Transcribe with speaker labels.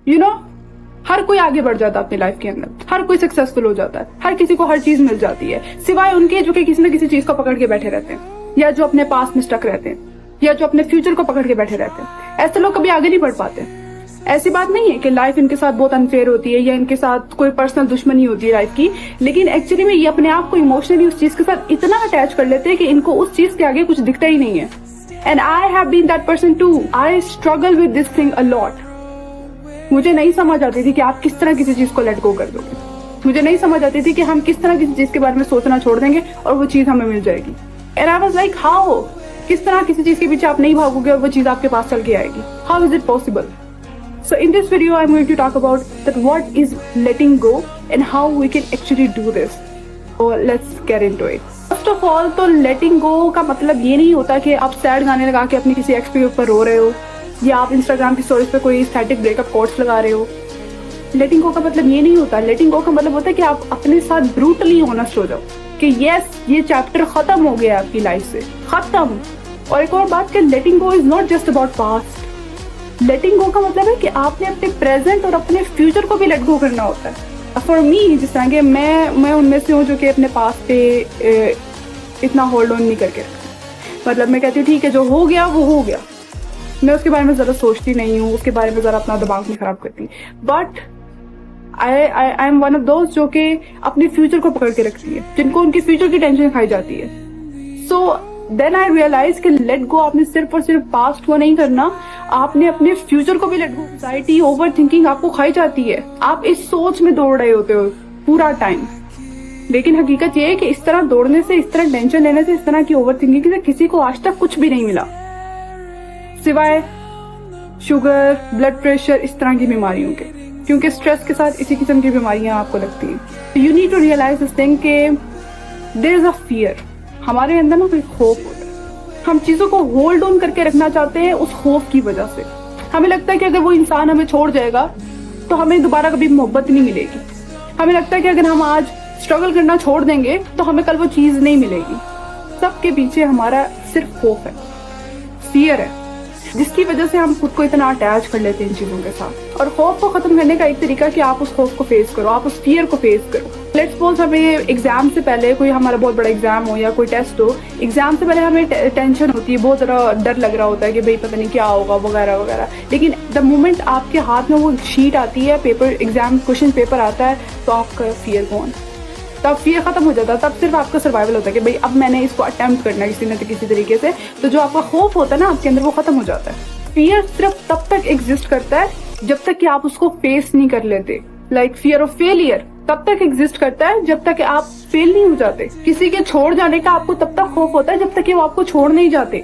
Speaker 1: You know, हर कोई आगे बढ़ जाता है अपनी लाइफ के अंदर, हर कोई सक्सेसफुल हो जाता है, हर किसी को हर चीज मिल जाती है, सिवाय उनके जो कि किसी न किसी चीज को पकड़ के बैठे रहते हैं, या जो अपने पास में स्टक रहते हैं, या जो अपने फ्यूचर को पकड़ के बैठे रहते हैं। ऐसे लोग कभी आगे नहीं बढ़ पाते। ऐसी बात नहीं है कि लाइफ इनके साथ बहुत अनफेयर होती है या इनके साथ कोई पर्सनल दुश्मनी होती है लाइफ की, लेकिन एक्चुअली में ये अपने आप को इमोशनली उस चीज के साथ इतना अटैच कर लेते हैं कि इनको उस चीज के आगे कुछ दिखता ही नहीं है। And I have been that person too. I struggle with this thing a lot. मुझे नहीं समझ आती थी कि आप किस तरह किसी चीज को लेट गो कर दोगे। मुझे नहीं समझ आती थी कि हम किस तरह किसी चीज के बारे में सोचना छोड़ देंगे और वो चीज हमें मिल जाएगी। And I was like, how, किस तरह किसी चीज के पीछे आप नहीं भागोगे और वो चीज आपके पास चल के आएगी? How is it possible? So in this video, I'm going to talk about that what is letting go and how we can actually do this. So let's get into it. First of all, तो letting go का मतलब ये नहीं होता कि आप sad गाने लगा के अपनी किसी एक्स के ऊपर रो रहे हो या आप इंस्टाग्राम की स्टोरीज पे कोई स्टैटिक ब्रेकअप कोट्स लगा रहे हो। लेटिंग गो का मतलब ये नहीं होता। लेटिंग गो का मतलब होता है कि आप अपने साथ ब्रूटली ऑनेस्ट हो जाओ कि यस, ये चैप्टर खत्म हो गया आपकी लाइफ से, खत्म। और एक और बात कि letting go is not just about past. Letting go का मतलब है कि आपने अपने प्रेजेंट और अपने फ्यूचर को भी लेट गो करना होता है। फॉर मी, जिस तरह के मैं उनमें से हूँ जो कि अपने पास पे इतना होल्ड ऑन नहीं करके रखा। मतलब मैं कहती हूँ ठीक है, जो हो गया वो हो गया, मैं उसके बारे में ज़्यादा सोचती नहीं हूँ, उसके बारे में ज़रा अपना दिमाग नहीं खराब करती। But I am one of दोस्त जो कि अपने फ्यूचर को पकड़ के रखती है, जिनको उनके फ्यूचर की टेंशन खाई जाती है। सो देन आई रियलाइज कि लेट गो आपने सिर्फ और सिर्फ पास्ट को नहीं करना, आपने अपने फ्यूचर को भी let go. Anxiety, over thinking आपको खाई जाती है। आप इस सोच में दौड़ रहे होते हो पूरा टाइम, लेकिन हकीकत ये है कि इस तरह दौड़ने से, इस तरह टेंशन लेने से, इस तरह की ओवर थिंकिंग से किसी को आज तक कुछ भी नहीं मिला सिवाय शुगर, ब्लड प्रेशर, इस तरह की बीमारियों के। क्योंकि स्ट्रेस के साथ इसी किस्म की बीमारियां आपको लगती हैं। You need to realise this thing के देयर इज अ फियर। हमारे अंदर ना कोई खौफ होता है, हम चीजों को होल्ड ऑन करके रखना चाहते हैं उस खौफ की वजह से। हमें लगता है कि अगर वो इंसान हमें छोड़ जाएगा तो हमें दोबारा कभी मोहब्बत नहीं मिलेगी। हमें लगता है कि अगर हम आज स्ट्रगल करना छोड़ देंगे तो हमें कल वो चीज नहीं मिलेगी। सबके पीछे हमारा सिर्फ खौफ है, फियर है, जिसकी वजह से हम खुद को इतना अटैच कर लेते हैं इन चीजों के साथ। और खौफ को खत्म करने का एक तरीका कि आप उस खौफ को फेस करो, आप उस फियर को फेस करो। लेट्स सपोज हमें एग्जाम से पहले, कोई हमारा बहुत बड़ा एग्जाम हो या कोई टेस्ट हो, एग्जाम से पहले हमें टेंशन होती है, बहुत ज़्यादा डर लग रहा होता है कि भाई पता नहीं क्या होगा वगैरह वगैरह। लेकिन द मोमेंट आपके हाथ में वो शीट आती है, पेपर, एग्जाम क्वेश्चन पेपर आता है, तो आपका फियर गॉन, तब फियर खत्म हो जाता है। तब सिर्फ आपका सर्वाइवल होता है कि भाई अब मैंने इसको अटेम्प्ट करना है किसी न किसी तरीके से। तो जो आपका खौफ होता है ना आपके अंदर, वो खत्म हो जाता है। फियर सिर्फ तब तक एग्जिस्ट करता है जब तक कि आप उसको फेस नहीं कर लेते। लाइक फियर ऑफ फेलियर तब तक एग्जिस्ट करता है जब तक कि आप फेल नहीं हो जाते। किसी के छोड़ जाने का आपको तब तक खौफ होता है जब तक कि वो आपको छोड़ नहीं जाते।